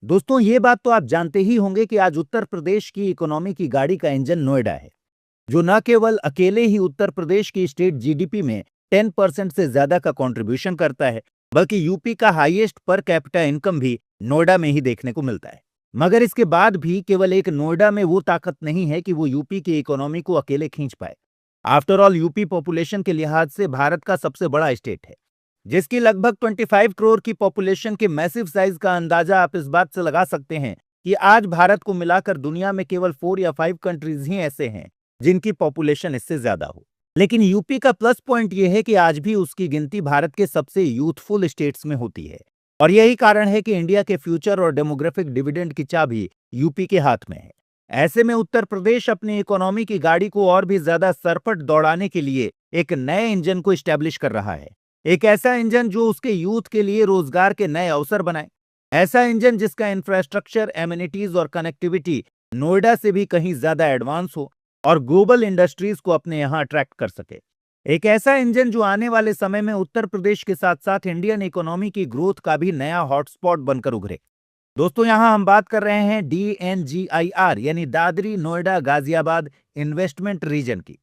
दोस्तों ये बात तो आप जानते ही होंगे कि आज उत्तर प्रदेश की इकोनॉमी की गाड़ी का इंजन नोएडा है, जो न केवल अकेले ही उत्तर प्रदेश की स्टेट जीडीपी में 10% से ज्यादा का कंट्रीब्यूशन करता है, बल्कि यूपी का हाईएस्ट पर कैपिटा इनकम भी नोएडा में ही देखने को मिलता है। मगर इसके बाद भी केवल एक नोएडा में वो ताकत नहीं है कि वो यूपी की इकोनॉमी को अकेले खींच पाए। आफ्टर ऑल यूपी पॉपुलेशन के लिहाज से भारत का सबसे बड़ा स्टेट है, जिसकी लगभग 25 करोड़ की पॉपुलेशन के मैसिव साइज का अंदाजा आप इस बात से लगा सकते हैं कि आज भारत को मिलाकर दुनिया में केवल 4 या 5 कंट्रीज ही ऐसे हैं जिनकी पॉपुलेशन इससे ज्यादा हो। लेकिन यूपी का प्लस पॉइंट यह है कि आज भी उसकी गिनती भारत के सबसे यूथफुल स्टेट्स में होती है, और यही कारण है कि इंडिया के फ्यूचर और डेमोग्राफिक डिविडेंड की चाबी यूपी के हाथ में है। ऐसे में उत्तर प्रदेश अपनी इकोनॉमी की गाड़ी को और भी ज्यादा सरपट दौड़ाने के लिए एक नए इंजन को स्टैब्लिश कर रहा है। एक ऐसा इंजन जो उसके यूथ के लिए रोजगार के नए अवसर बनाए। ऐसा इंजन जिसका इंफ्रास्ट्रक्चर, एमिनिटीज और कनेक्टिविटी नोएडा से भी कहीं ज्यादा एडवांस हो और ग्लोबल इंडस्ट्रीज को अपने यहां अट्रैक्ट कर सके। एक ऐसा इंजन जो आने वाले समय में उत्तर प्रदेश के साथ साथ इंडियन इकोनॉमी की ग्रोथ का भी नया हॉटस्पॉट बनकर उभरे। दोस्तों यहां हम बात कर रहे हैं DNGIR यानी दादरी नोएडा गाजियाबाद इन्वेस्टमेंट रीजन की,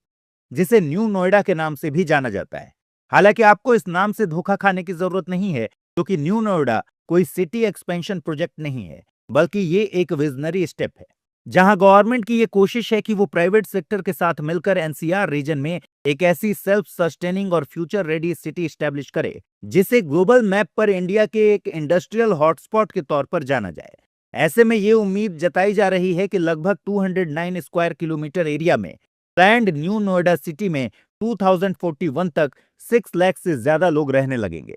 जिसे न्यू नोएडा के नाम से भी जाना जाता है। हालांकि आपको इस नाम से धोखा खाने की जरूरत नहीं है, क्योंकि न्यू नोएडा कोई सिटी एक्सपेंशन प्रोजेक्ट नहीं है, बल्कि ये एक विजनरी स्टेप है, जहां गवर्नमेंट की ये कोशिश है कि वो प्राइवेट सेक्टर के साथ मिलकर NCR रीजन में एक ऐसी सेल्फ सस्टेनिंग और फ्यूचर रेडी सिटी स्टैब्लिश करे जिसे ग्लोबल मैप पर इंडिया के एक इंडस्ट्रियल हॉटस्पॉट के तौर पर जाना जाए। ऐसे में ये उम्मीद जताई जा रही है कि लगभग 209 स्क्वायर किलोमीटर एरिया में प्लान्ड न्यू नोएडा सिटी में 2041 तक 6 लाख से ज्यादा लोग रहने लगेंगे।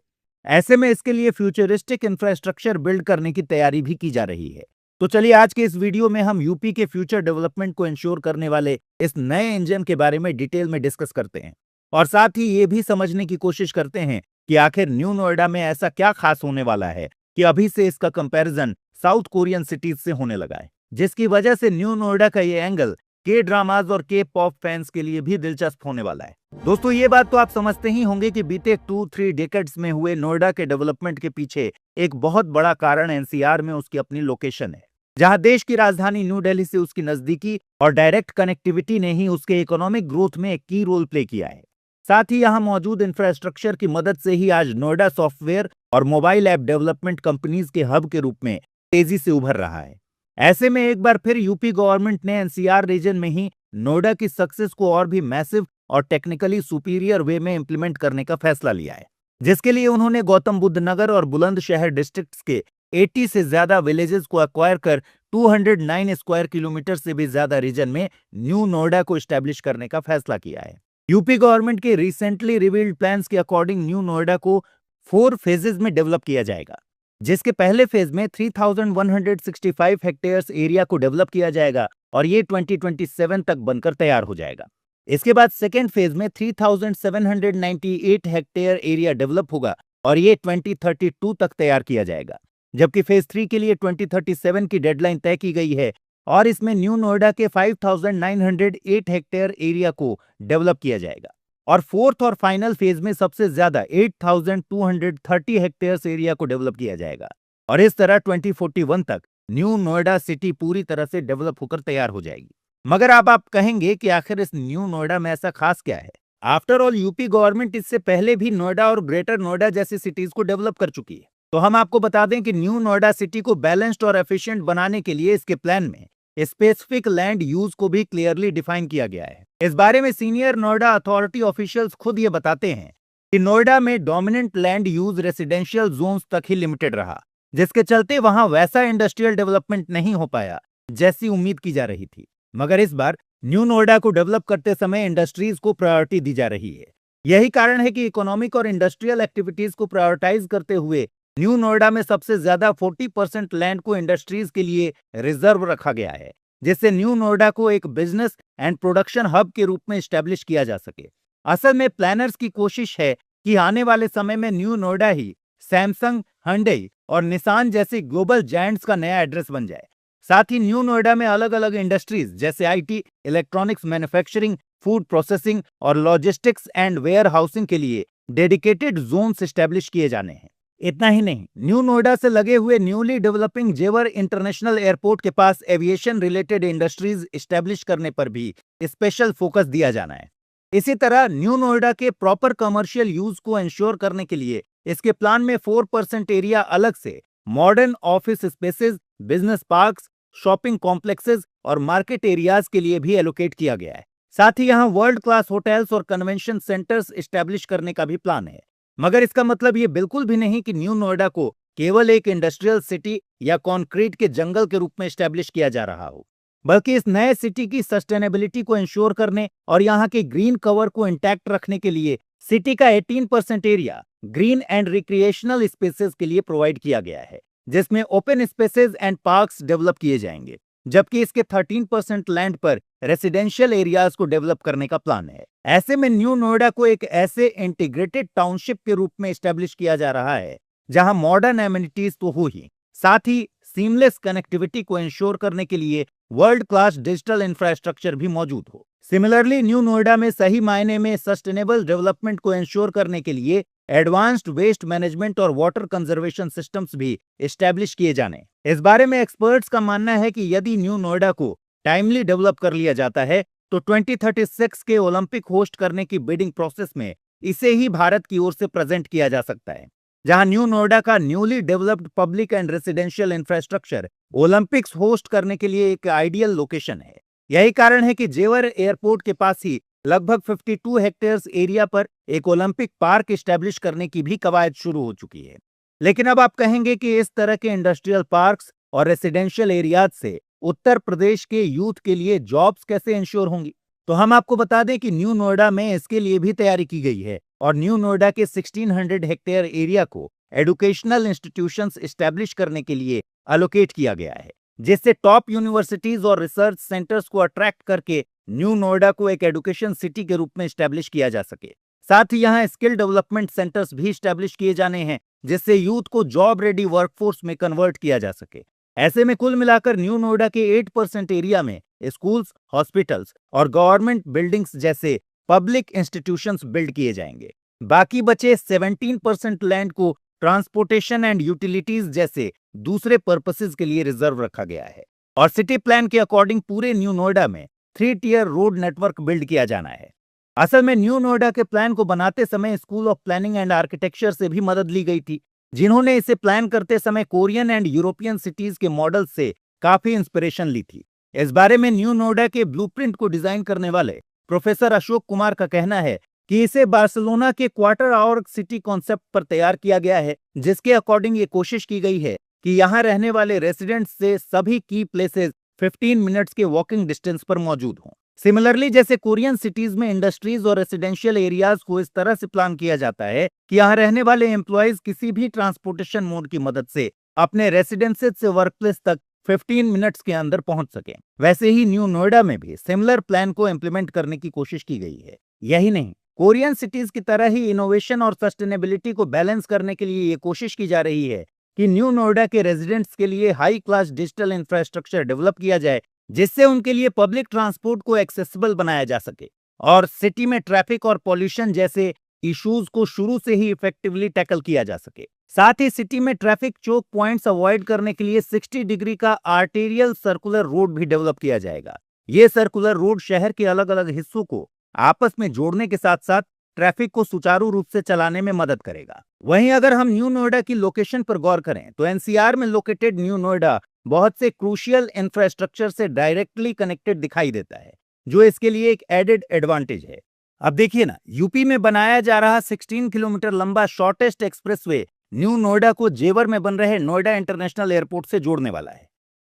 ऐसे में इसके लिए फ्यूचरिस्टिक इंफ्रास्ट्रक्चर बिल्ड करने की तैयारी भी की जा रही है। तो चलिए आज के इस वीडियो में हम यूपी के फ्यूचर डेवलपमेंट को इंश्योर करने वाले इस नए इंजन के बारे में डिटेल में डिस्कस करते हैं, और साथ ही ये भी समझने की कोशिश करते हैं कि आखिर न्यू नोएडा में ऐसा क्या खास होने वाला है कि अभी से इसका कंपैरिजन साउथ कोरियन सिटीज से होने लगा है, जिसकी वजह से न्यू नोएडा का ये एंगल के ड्रामाज और के पॉप फैंस के लिए भी दिलचस्प होने वाला है। दोस्तों ये बात तो आप समझते ही होंगे कि बीते 2-3 डेकेड्स में हुए नोएडा के डेवलपमेंट के पीछे एक बहुत बड़ा कारण NCR में उसकी अपनी लोकेशन है, जहां देश की राजधानी न्यू दिल्ली से उसकी नजदीकी और डायरेक्ट कनेक्टिविटी ने ही उसके इकोनॉमिक ग्रोथ में एक की रोल प्ले किया है। साथ ही यहां मौजूद इंफ्रास्ट्रक्चर की मदद से ही आज नोएडा सॉफ्टवेयर और मोबाइल ऐप डेवलपमेंट कंपनीज के हब के रूप में तेजी से उभर रहा है। ऐसे में एक बार फिर यूपी गवर्नमेंट ने NCR रीजन में ही नोएडा की सक्सेस को और भी मैसिव और टेक्निकली सुपीरियर वे में इंप्लीमेंट करने का फैसला लिया है, जिसके लिए उन्होंने गौतम बुद्ध नगर और बुलंदशहर डिस्ट्रिक्ट्स के 80 से ज्यादा विलेजेस को एक्वायर कर 209 स्क्वायर किलोमीटर से भी ज्यादा रीजन में न्यू नोएडा को स्टैब्लिश करने का फैसला किया है। यूपी गवर्नमेंट के रिसेंटली रिवील्ड प्लान्स के अकॉर्डिंग न्यू नोएडा को 4 फेजेस में डेवलप किया जाएगा, जिसके पहले फेज में 3165 हेक्टेयर्स एरिया को डेवलप किया जाएगा और ये 2027 तक बनकर तैयार हो जाएगा। इसके बाद सेकेंड फेज में 3798 हेक्टेयर एरिया डेवलप होगा और ये 2032 तक तैयार किया जाएगा, जबकि फेज 3 के लिए 2037 की डेडलाइन तय की गई है और इसमें न्यू नोएडा के 5908 हेक्टेयर एरिया को डेवलप किया जाएगा। और फोर्थ और फाइनल फेज में सबसे ज्यादा 8230 हेक्टेयर्स एरिया को डेवलप किया जाएगा और इस तरह 2041 तक न्यू नोएडा सिटी पूरी तरह से डेवलप होकर तैयार हो जाएगी। मगर अब आप कहेंगे कि आखिर इस न्यू नोएडा में ऐसा खास क्या है? आफ्टर ऑल यूपी गवर्नमेंट इससे पहले भी नोएडा और ग्रेटर नोएडा जैसी सिटीज को डेवलप कर चुकी है। तो हम आपको बता दें कि न्यू नोएडा सिटी को बैलेंस्ड और एफिशिएंट बनाने के लिए इसके प्लान में स्पेसिफिक लैंड यूज को भी क्लियरली डिफाइन किया गया है। इस बारे में सीनियर नोएडा अथॉरिटी ऑफिशियल्स खुद ये बताते हैं कि नोएडा में dominant land use residential zones तक ही लिमिटेड रहा, जिसके चलते वहां वैसा इंडस्ट्रियल डेवलपमेंट नहीं हो पाया जैसी उम्मीद की जा रही थी। मगर इस बार न्यू नोएडा को डेवलप करते समय इंडस्ट्रीज को प्रायोरिटी दी जा रही है। यही कारण है कि इकोनॉमिक और इंडस्ट्रियल एक्टिविटीज को प्रायोरिटाइज करते हुए न्यू नोएडा में सबसे ज्यादा 40% लैंड को इंडस्ट्रीज के लिए रिजर्व रखा गया है, जिससे न्यू नोएडा को एक बिजनेस एंड प्रोडक्शन हब के रूप में एस्टेब्लिश किया जा सके। असल में प्लानर्स की कोशिश है कि आने वाले समय में न्यू नोएडा ही सैमसंग, hyundai और निसान जैसे ग्लोबल जायंट्स का नया एड्रेस बन जाए। साथ ही न्यू नोएडा में अलग अलग इंडस्ट्रीज जैसे IT, electronics manufacturing, food processing और लॉजिस्टिक्स एंड वेयर हाउसिंग के लिए डेडिकेटेड जोन्स एस्टेब्लिश किए जाने हैं। इतना ही नहीं, न्यू नोएडा से लगे हुए न्यूली डेवलपिंग जेवर इंटरनेशनल एयरपोर्ट के पास एविएशन रिलेटेड इंडस्ट्रीज एस्टेब्लिश करने पर भी स्पेशल फोकस दिया जाना है। इसी तरह न्यू नोएडा के प्रॉपर कमर्शियल यूज को इंश्योर करने के लिए इसके प्लान में 4% एरिया अलग से modern office spaces, business parks, shopping complexes और मार्केट एरियाज के लिए भी एलोकेट किया गया है। साथ ही यहाँ वर्ल्ड क्लास होटल्स और कन्वेंशन सेंटर्स एस्टेब्लिश करने का भी प्लान है। मगर इसका मतलब ये बिल्कुल भी नहीं कि न्यू नोएडा को केवल एक इंडस्ट्रियल सिटी या कंक्रीट के जंगल के रूप में एस्टेब्लिश किया जा रहा हो, बल्कि इस नए सिटी की सस्टेनेबिलिटी को इंश्योर करने और यहाँ के ग्रीन कवर को इंटैक्ट रखने के लिए सिटी का 18% area green and recreational spaces के लिए प्रोवाइड किया गया है, जिसमें open spaces and parks develop किए जाएंगे, जबकि इसके 13% लैंड पर रेसिडेंशियल एरियाज को डेवलप करने का प्लान है। ऐसे में न्यू नोएडा को एक ऐसे इंटीग्रेटेड टाउनशिप के रूप में एस्टेब्लिश किया जा रहा है जहां मॉडर्न एमिनिटीज तो हो ही, साथ ही सीमलेस कनेक्टिविटी को इंश्योर करने के लिए वर्ल्ड क्लास डिजिटल इंफ्रास्ट्रक्चर भी मौजूद हो। सिमिलरली न्यू नोएडा में सही मायने में सस्टेनेबल डेवलपमेंट को इंश्योर करने के लिए एडवांस्ड वेस्ट मैनेजमेंट और वाटर कंजर्वेशन सिस्टम्स भी एस्टेब्लिश किए जाने। इस बारे में एक्सपर्ट्स का मानना है कि यदि न्यू नोएडा को टाइमली डेवलप कर लिया जाता है तो 2036 के ओलंपिक होस्ट करने की बिडिंग प्रोसेस में इसे ही भारत की ओर से प्रेजेंट किया जा सकता है, जहां न्यू नोएडा का newly developed public and residential infrastructure Olympics host करने के लिए एक आइडियल लोकेशन है। यही कारण है कि जेवर एयरपोर्ट के पास ही लगभग 52 हेक्टेयर्स एरिया पर एक ओलंपिक पार्क एस्टेब्लिश करने की भी कवायद शुरू हो चुकी है। लेकिन अब आप कहेंगे कि इस तरह के इंडस्ट्रियल पार्क्स और रेसिडेंशियल एरियाज से उत्तर प्रदेश के यूथ के लिए जॉब्स कैसे इंश्योर होंगी? तो हम आपको बता दें कि न्यू नोएडा में इसके लिए भी तैयारी की गई है और न्यू नोएडा के 1600 हेक्टेयर एरिया को एजुकेशनल इंस्टीट्यूशंस एस्टेब्लिश करने के लिए अलोकेट किया गया है, जिससे टॉप यूनिवर्सिटीज और रिसर्च सेंटर्स को अट्रैक्ट करके न्यू नोएडा को एक एजुकेशन सिटी के रूप में एस्टेब्लिश किया जा सके। साथ ही यहाँ स्किल डेवलपमेंट सेंटर्स भी एस्टेब्लिश किए जाने हैं, जिससे यूथ को जॉब रेडी वर्कफोर्स में कन्वर्ट किया जा सके। ऐसे में कुल मिलाकर न्यू नोएडा के 8% एरिया में स्कूल्स, हॉस्पिटल्स और गवर्नमेंट बिल्डिंग्स जैसे पब्लिक इंस्टीट्यूशंस बिल्ड किए जाएंगे। बाकी बचे 17% लैंड को ट्रांसपोर्टेशन एंड यूटिलिटीज जैसे दूसरे पर्पसेस के लिए रिजर्व रखा गया है और सिटी प्लान के अकॉर्डिंग पूरे न्यू नोएडा में 3 टियर रोड नेटवर्क बिल्ड किया जाना है। असल में न्यू नोएडा के प्लान को बनाते समय school of planning and architecture से भी मदद ली गई थी, जिन्होंने इसे प्लान करते समय कोरियन एंड यूरोपियन सिटीज के मॉडल से काफी इंस्पिरेशन ली थी। इस बारे में न्यू नोएडा के ब्लूप्रिंट को डिजाइन करने वाले प्रोफेसर अशोक कुमार का कहना है कि इसे बार्सिलोना के क्वार्टर आवर सिटी कॉन्सेप्ट पर तैयार किया गया है, जिसके अकॉर्डिंग ये कोशिश की गई है कि यहाँ रहने वाले रेसिडेंट्स से सभी की प्लेसेस 15 मिनट्स के वॉकिंग डिस्टेंस पर मौजूद हों। सिमिलरली जैसे कोरियन सिटीज में इंडस्ट्रीज और रेसिडेंशियल एरियाज को इस तरह से प्लान किया जाता है कि यहाँ रहने वाले एम्प्लॉयज किसी भी ट्रांसपोर्टेशन मोड की मदद से अपने रेसिडेंसेज से वर्कप्लेस तक 15 मिनट्स के अंदर पहुंच सके, वैसे ही न्यू नोएडा में भी सिमिलर प्लान को इम्प्लीमेंट करने की कोशिश की गई है। यही नहीं, कोरियन सिटीज की तरह ही इनोवेशन और सस्टेनेबिलिटी को बैलेंस करने के लिए ये कोशिश की जा रही है कि न्यू नोएडा के रेजिडेंट्स के लिए high class digital infrastructure develop किया जाए, जिससे उनके लिए पब्लिक ट्रांसपोर्ट को एक्सेसिबल बनाया जा सके और सिटी में ट्रैफिक और पॉल्यूशन जैसे इश्यूज को शुरू से ही इफेक्टिवली टैकल किया जा सके। साथ ही सिटी में ट्रैफिक चोक पॉइंट्स अवॉइड करने के लिए 60 डिग्री का आर्टेरियल सर्कुलर रोड भी डेवलप किया जाएगा। ये सर्कुलर रोड शहर के अलग अलग हिस्सों को आपस में जोड़ने के साथ साथ ट्रैफिक को सुचारू रूप से चलाने में मदद करेगा। वहीं अगर हम न्यू नोएडा की लोकेशन पर गौर करें तो एनसीआर में लोकेटेड न्यू नोएडा बहुत से क्रूशियल इंफ्रास्ट्रक्चर से डायरेक्टली कनेक्टेड दिखाई देता है, जो इसके लिए एक एडेड एडवांटेज है। अब देखिए ना, यूपी में बनाया जा रहा 16 किलोमीटर लंबा शॉर्टेस्ट एक्सप्रेसवे न्यू नोएडा को जेवर में बन रहे नोएडा इंटरनेशनल एयरपोर्ट से जोड़ने वाला है,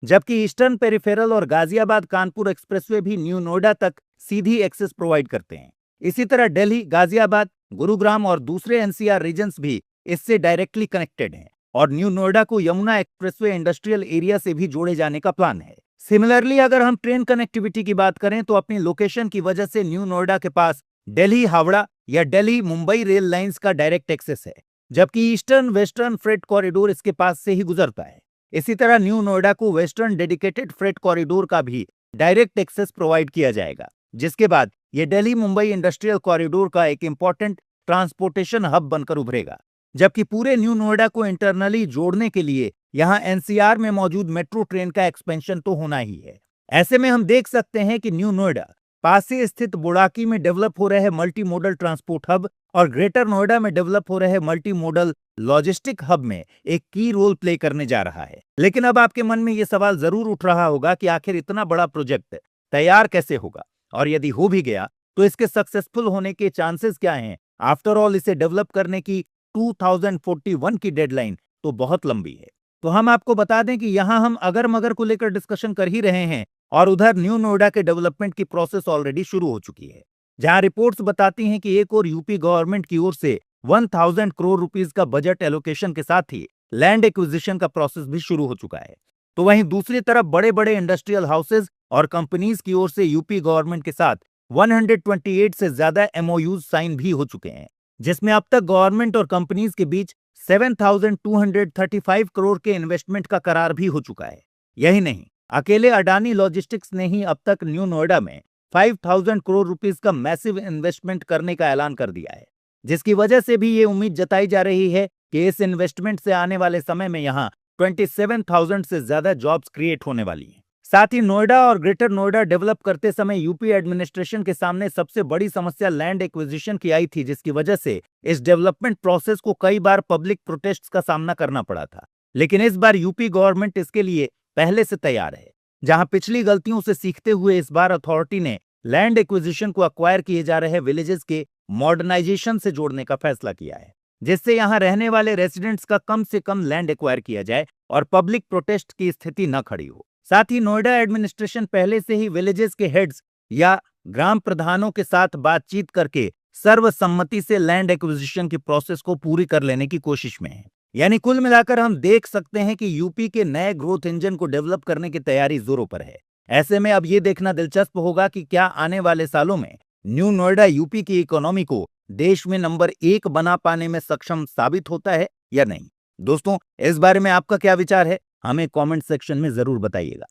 जबकि ईस्टर्न पेरिफेरल और गाजियाबाद कानपुर एक्सप्रेसवे भी न्यू नोएडा तक सीधी एक्सेस प्रोवाइड करते हैं। इसी तरह दिल्ली, गाजियाबाद, गुरुग्राम और दूसरे एनसीआर रीजन्स भी इससे डायरेक्टली कनेक्टेड हैं और न्यू नोएडा को यमुना एक्सप्रेसवे इंडस्ट्रियल एरिया से भी जोड़े जाने का प्लान है। सिमिलरली अगर हम ट्रेन कनेक्टिविटी की बात करें तो अपनी लोकेशन की वजह से न्यू नोएडा के पास दिल्ली हावड़ा या दिल्ली मुंबई रेल लाइंस का डायरेक्ट एक्सेस है, जबकि ईस्टर्न वेस्टर्न फ्रेट कॉरिडोर इसके पास से ही गुजरता है। इसी तरह न्यू नोएडा को वेस्टर्न डेडिकेटेड फ्रेट कॉरिडोर का भी डायरेक्ट एक्सेस प्रोवाइड किया जाएगा, जिसके बाद ये दिल्ली मुंबई इंडस्ट्रियल कॉरिडोर का एक इंपॉर्टेंट ट्रांसपोर्टेशन हब बनकर उभरेगा। जबकि पूरे न्यू नोएडा को इंटरनली जोड़ने के लिए यहां एनसीआर में मौजूद मेट्रो ट्रेन का एक्सपेंशन तो होना ही है। ऐसे में हम देख सकते हैं कि न्यू नोएडा पास ही स्थित बुड़ाकी में डेवलप हो रहे मल्टी मोडल ट्रांसपोर्ट हब और ग्रेटर नोएडा में डेवलप हो रहे मल्टी मोडल लॉजिस्टिक हब में एक की रोल प्ले करने जा रहा है। लेकिन अब आपके मन में यह सवाल जरूर उठ रहा होगा कि आखिर इतना बड़ा प्रोजेक्ट तैयार कैसे होगा, और यदि हो भी गया तो इसके सक्सेसफुल होने के चांसेस क्या हैं। आफ्टर ऑल इसे डेवलप करने की 2041 की डेडलाइन तो बहुत लंबी है। तो हम आपको बता दें कि यहां हम अगर मगर को लेकर डिस्कशन कर ही रहे हैं और उधर न्यू नोएडा के डेवलपमेंट की प्रोसेस ऑलरेडी शुरू हो चुकी है, जहां रिपोर्ट्स बताती हैं कि एक और यूपी गवर्नमेंट की ओर से 1000 करोड़ रुपीस का बजट एलोकेशन के साथ ही लैंड एक्विजिशन का प्रोसेस भी शुरू हो चुका है। तो वहीं दूसरी तरफ बड़े बड़े इंडस्ट्रियल हाउसेज और कंपनीज की ओर से यूपी गवर्नमेंट के साथ 128 से ज्यादा एमओयूज साइन भी हो चुके हैं, जिसमें अब तक गवर्नमेंट और कंपनीज के बीच 7235 करोड़ के इन्वेस्टमेंट का करार भी हो चुका है। यही नहीं, अकेले अडानी लॉजिस्टिक्स ने ही अब तक न्यू नोएडा में 5000 करोड़ रुपीस का मैसिव इन्वेस्टमेंट करने का ऐलान कर दिया है, जिसकी वजह से भी ये उम्मीद जताई जा रही है कि इस इन्वेस्टमेंट से आने वाले समय में यहाँ 27,000 से ज्यादा जॉब्स क्रिएट होने वाली हैं। साथ ही नोएडा और ग्रेटर नोएडा डेवलप करते समय यूपी एडमिनिस्ट्रेशन के सामने सबसे बड़ी समस्या लैंड एक्विजिशन की आई थी, जिसकी वजह से इस डेवलपमेंट प्रोसेस को कई बार पब्लिक प्रोटेस्ट का सामना करना पड़ा था। लेकिन इस बार यूपी गवर्नमेंट इसके लिए पहले से तैयार है। जहां पिछली गलतियों से सीखते हुए इस बार अथॉरिटी ने लैंड एक्विजिशन को अक्वायर किए जा रहे विलेजेस के मॉडर्नाइजेशन से जोड़ने का फैसला किया है, जिससे यहां रहने वाले रेसिडेंट्स का कम से कम लैंड एक्वायर किया जाए और पब्लिक प्रोटेस्ट की स्थिति न खड़ी हो। साथ ही नोएडा एडमिनिस्ट्रेशन पहले से ही विलेजेस के हेड्स या ग्राम प्रधानों के साथ बातचीत करके सर्वसम्मति से लैंड एक्विजिशन की प्रोसेस को पूरी कर लेने की कोशिश में है। यानी कुल मिलाकर हम देख सकते हैं कि यूपी के नए ग्रोथ इंजन को डेवलप करने की तैयारी जोरों पर है। ऐसे में अब ये देखना दिलचस्प होगा कि क्या आने वाले सालों में न्यू नोएडा यूपी की इकोनॉमी को देश में नंबर 1 बना पाने में सक्षम साबित होता है या नहीं। दोस्तों, इस बारे में आपका क्या विचार है, हमें कमेंट सेक्शन में जरूर बताइएगा।